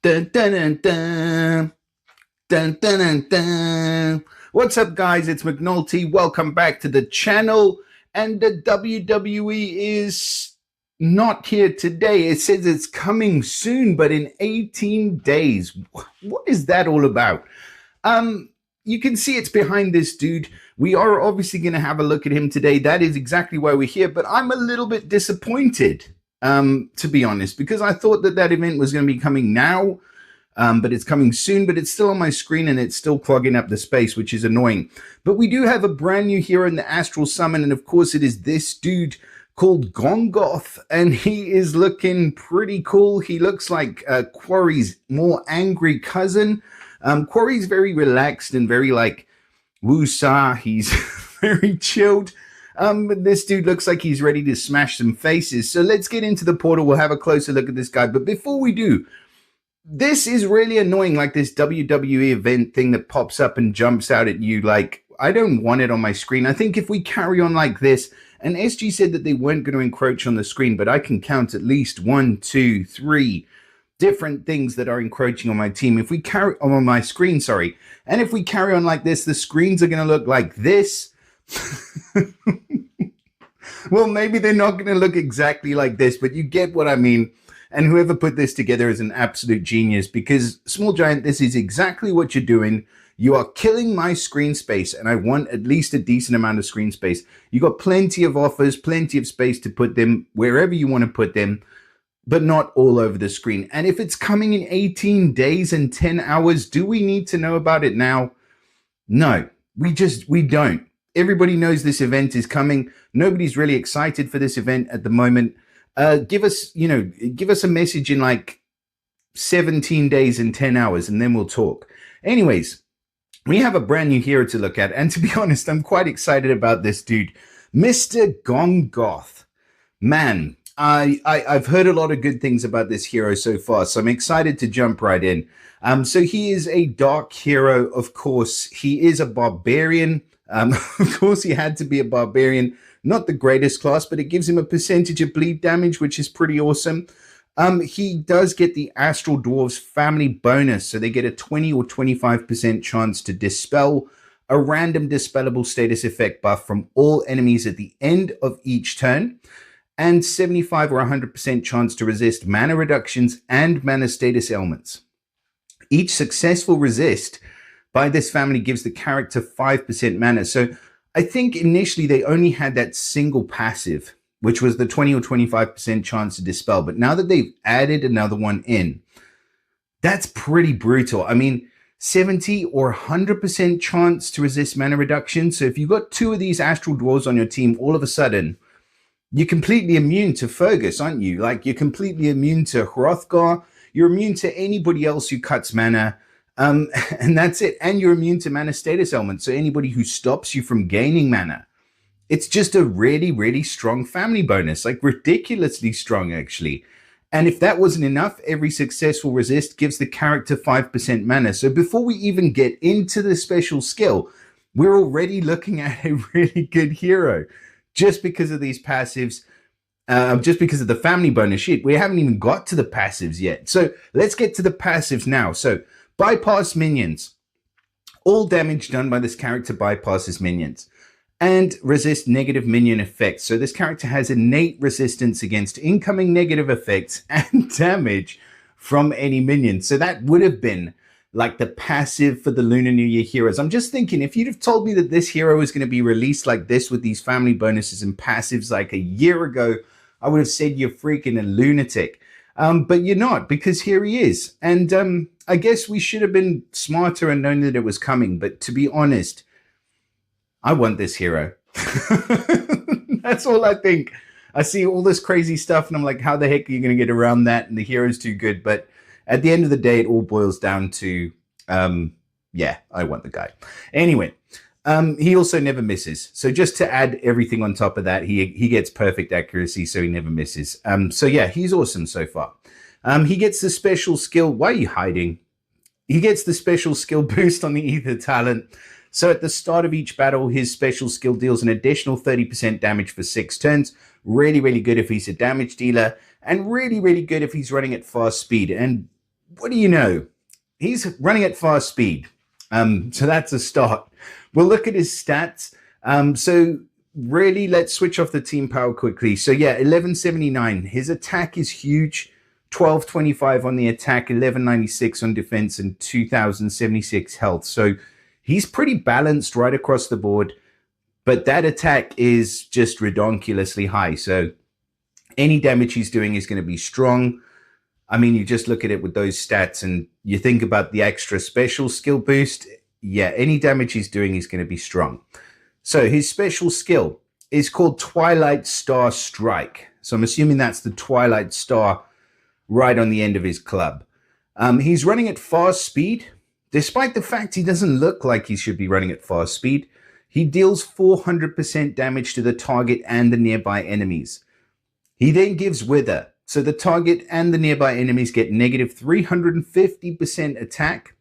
Dun, dun, dun, dun. Dun, dun, dun, dun. What's up, guys? It's McNulty. Welcome back to the channel. And the WWE is not here today. It says it's coming soon, but in 18 days. What is that all about? You can see it's behind this dude. We are obviously going to have a look at him today. That is exactly why we're here. But I'm a little bit disappointed, to be honest, because I thought that event was going to be coming now. But it's coming soon, but it's still on my screen and it's still clogging up the space, which is annoying. But we do have a brand new hero in the Astral Summon, and of course it is this dude called Gong Goth, and he is looking pretty cool. He looks like Quarry's more angry cousin. Quarry's very relaxed and very like woo-sa. He's very chilled. But this dude looks like he's ready to smash some faces. So let's get into the portal. We'll have a closer look at this guy. But before we do, this is really annoying, like this WWE event thing that pops up and jumps out at you. Like, I don't want it on my screen. I think if we carry on like this, and SG said that they weren't going to encroach on the screen, but I can count at least 1, 2, 3 different things that are encroaching on my team. If we carry on my screen, sorry, and if we carry on like this, the screens are going to look like this. Well, maybe they're not going to look exactly like this, but you get what I mean. And whoever put this together is an absolute genius, because Small Giant, this is exactly what you're doing. You are killing my screen space, and I want at least a decent amount of screen space. You got plenty of offers, plenty of space to put them wherever you want to put them, but not all over the screen. And if it's coming in 18 days and 10 hours, do we need to know about it now? No, we don't. Everybody knows this event is coming. Nobody's really excited for this event at the moment. Give us a message in like 17 days and 10 hours, and then we'll talk. Anyways, we have a brand new hero to look at, and to be honest, I'm quite excited about this dude, Mr. Gong Goth. Man, I've heard a lot of good things about this hero so far, so I'm excited to jump right in. So he is a dark hero, of course. He is a barbarian. Of course, he had to be a barbarian. Not the greatest class, but it gives him a percentage of bleed damage, which is pretty awesome. He does get the Astral Dwarves family bonus, so they get a 20 or 25% chance to dispel a random dispellable status effect buff from all enemies at the end of each turn, and 75 or 100% chance to resist mana reductions and mana status ailments. Each successful resist by this family gives the character 5% mana. So I think initially they only had that single passive, which was the 20 or 25% chance to dispel. But now that they've added another one in, that's pretty brutal. I mean, 70 or 100% chance to resist mana reduction. So if you've got 2 of these Astral Dwarves on your team, all of a sudden, you're completely immune to Fergus, aren't you? Like, you're completely immune to Hrothgar. You're immune to anybody else who cuts mana. And that's it. And you're immune to mana status elements. So anybody who stops you from gaining mana, it's just a really, really strong family bonus, like ridiculously strong, actually. And if that wasn't enough, every successful resist gives the character 5% mana. So before we even get into the special skill, we're already looking at a really good hero just because of these passives, just because of the family bonus. Shit, we haven't even got to the passives yet. So let's get to the passives now. So bypass minions. All damage done by this character bypasses minions and resist negative minion effects. So this character has innate resistance against incoming negative effects and damage from any minion. So that would have been like the passive for the Lunar New Year heroes. I'm just thinking, if you'd have told me that this hero was going to be released like this with these family bonuses and passives like a year ago, I would have said you're freaking a lunatic. But you're not, because here he is. And I guess we should have been smarter and known that it was coming. But to be honest, I want this hero. That's all I think. I see all this crazy stuff and I'm like, how the heck are you going to get around that? And the hero's too good. But at the end of the day, it all boils down to, yeah, I want the guy. Anyway, he also never misses. So just to add everything on top of that, he gets perfect accuracy, so he never misses. So yeah, he's awesome so far. He gets the special skill. Why are you hiding? He gets the special skill boost on the Ether talent. So at the start of each battle, his special skill deals an additional 30% damage for 6 turns. Really, really good if he's a damage dealer, and really, really good if he's running at fast speed. And what do you know? He's running at fast speed. So that's a start. We'll look at his stats. So really, let's switch off the team power quickly. So yeah, 1179. His attack is huge. 1225 on the attack, 1196 on defense, and 2076 health. So he's pretty balanced right across the board. But that attack is just redonkulously high. So any damage he's doing is going to be strong. I mean, you just look at it with those stats and you think about the extra special skill boost. Yeah, any damage he's doing is going to be strong. So his special skill is called Twilight Star Strike. So I'm assuming that's the Twilight Star right on the end of his club. He's running at fast speed. Despite the fact he doesn't look like he should be running at fast speed, he deals 400% damage to the target and the nearby enemies. He then gives Wither. So the target and the nearby enemies get negative 350% attack.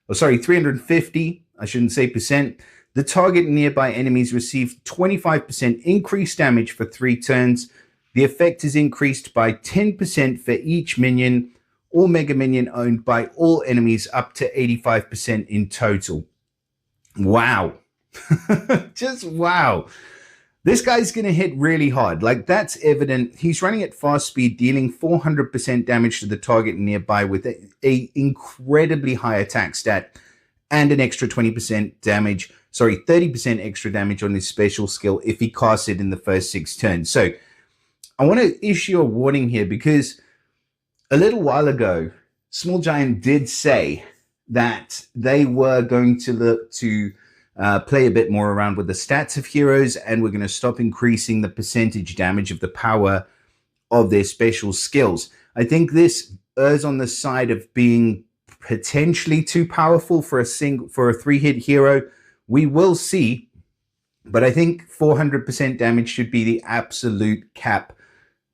Oh, sorry, 350, I shouldn't say percent. The target and nearby enemies receive 25% increased damage for 3 turns. The effect is increased by 10% for each minion or mega minion owned by all enemies up to 85% in total. Wow. Just wow. This guy's going to hit really hard. Like, that's evident. He's running at fast speed, dealing 400% damage to the target nearby with a incredibly high attack stat and an extra 20% damage. Sorry, 30% extra damage on his special skill if he casts it in the first 6 turns. So I want to issue a warning here because a little while ago, Small Giant did say that they were going to look to play a bit more around with the stats of heroes, and we're going to stop increasing the percentage damage of the power of their special skills. I think this errs on the side of being potentially too powerful for a 3-hit hero. We will see, but I think 400% damage should be the absolute cap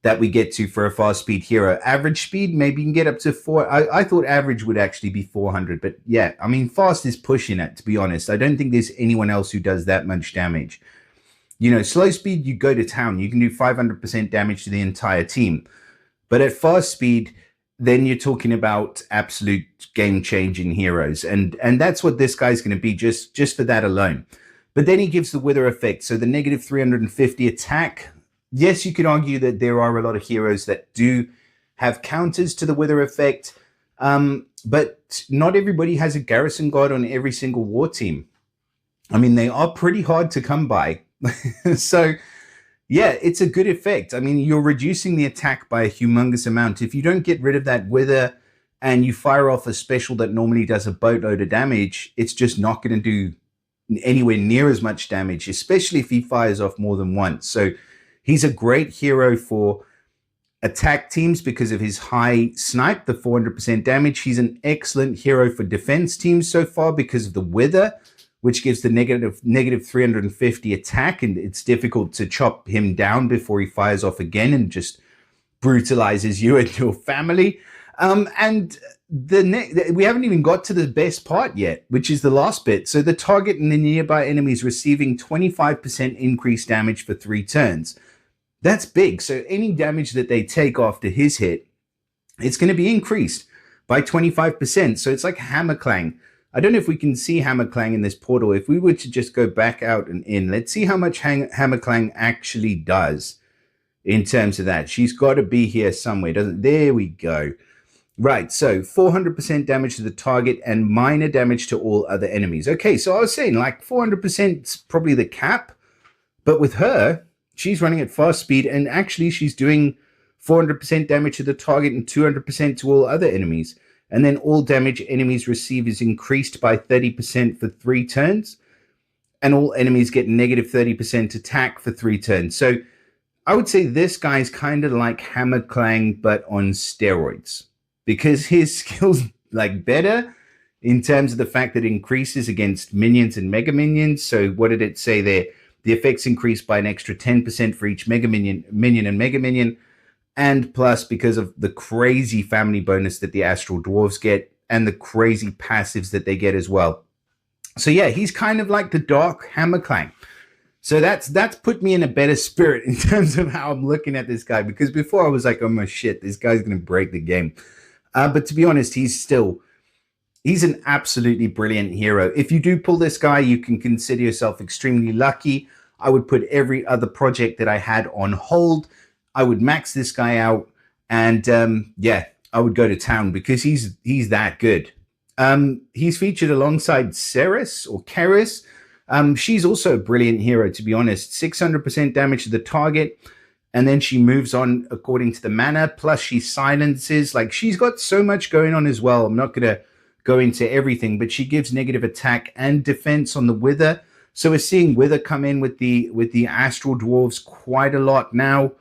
that we get to for a fast speed hero. Average speed, maybe you can get up to 4. I thought average would actually be 400, but yeah, I mean, fast is pushing it, to be honest. I don't think there's anyone else who does that much damage. You know, slow speed, you go to town. You can do 500% damage to the entire team. But at fast speed, then you're talking about absolute game-changing heroes. And that's what this guy's going to be, just for that alone. But then he gives the Wither effect. So the negative 350 attack. Yes, you could argue that there are a lot of heroes that do have counters to the Wither effect, but not everybody has a Garrison God on every single war team. I mean, they are pretty hard to come by. So, yeah, it's a good effect. I mean, you're reducing the attack by a humongous amount. If you don't get rid of that Wither and you fire off a special that normally does a boatload of damage, it's just not going to do anywhere near as much damage, especially if he fires off more than once. So he's a great hero for attack teams because of his high snipe, the 400% damage. He's an excellent hero for defense teams so far because of the Wither, which gives the negative 350 attack, and it's difficult to chop him down before he fires off again and just brutalizes you and your family. And we haven't even got to the best part yet, which is the last bit. So the target and the nearby enemies receiving 25% increased damage for 3 turns. That's big. So any damage that they take after his hit, it's going to be increased by 25%. So it's like Hammer Clang. I don't know if we can see Hammer Clang in this portal. If we were to just go back out and in, let's see how much Hammer Clang actually does in terms of that. She's got to be here somewhere, doesn't? There we go. Right, so 400% damage to the target and minor damage to all other enemies. Okay, so I was saying like 400% is probably the cap, but with her, she's running at fast speed, and actually she's doing 400% damage to the target and 200% to all other enemies. And then all damage enemies receive is increased by 30% for 3 turns, and all enemies get negative 30% attack for 3 turns. So I would say this guy's kind of like Hammer Clang, but on steroids, because his skills like better in terms of the fact that it increases against minions and mega minions. So what did it say there? The effects increase by an extra 10% for each mega minion and mega minion. And plus, because of the crazy family bonus that the Astral Dwarves get and the crazy passives that they get as well. So yeah, he's kind of like the Dark Hammer Clang. So that's put me in a better spirit in terms of how I'm looking at this guy. Because before I was like, oh my shit, this guy's going to break the game. But to be honest, he's an absolutely brilliant hero. If you do pull this guy, you can consider yourself extremely lucky. I would put every other project that I had on hold. I would max this guy out, and yeah, I would go to town because he's that good. He's featured alongside Ceres or Keris. She's also a brilliant hero, to be honest. 600% damage to the target, and then she moves on according to the mana. Plus, she silences. Like, she's got so much going on as well. I'm not gonna go into everything, but she gives negative attack and defense on the Wither. So we're seeing Wither come in with the Astral Dwarves quite a lot now.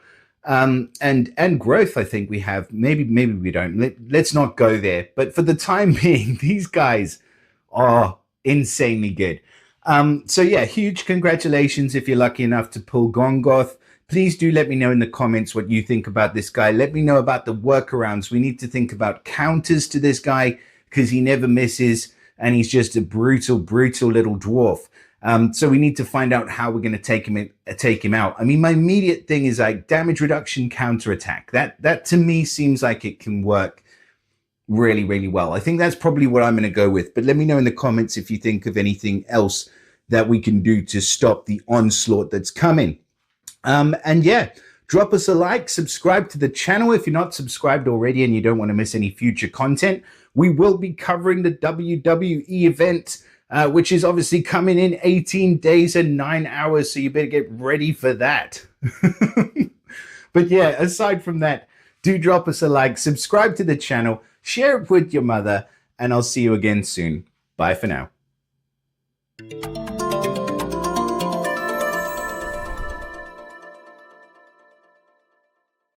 And growth, I think we have. Maybe we don't. Let's not go there. But for the time being, these guys are insanely good. So yeah, huge congratulations if you're lucky enough to pull Gong Goth. Please do let me know in the comments what you think about this guy. Let me know about the workarounds. We need to think about counters to this guy because he never misses and he's just a brutal little dwarf. So we need to find out how we're going to take him out. I mean, my immediate thing is like damage reduction, counter attack. That to me seems like it can work really well. I think that's probably what I'm going to go with. But let me know in the comments if you think of anything else that we can do to stop the onslaught that's coming. And yeah, drop us a like, subscribe to the channel if you're not subscribed already and you don't want to miss any future content. We will be covering the WWE event, which is obviously coming in 18 days and 9 hours. So you better get ready for that. But yeah, aside from that, do drop us a like, subscribe to the channel, share it with your mother, and I'll see you again soon. Bye for now.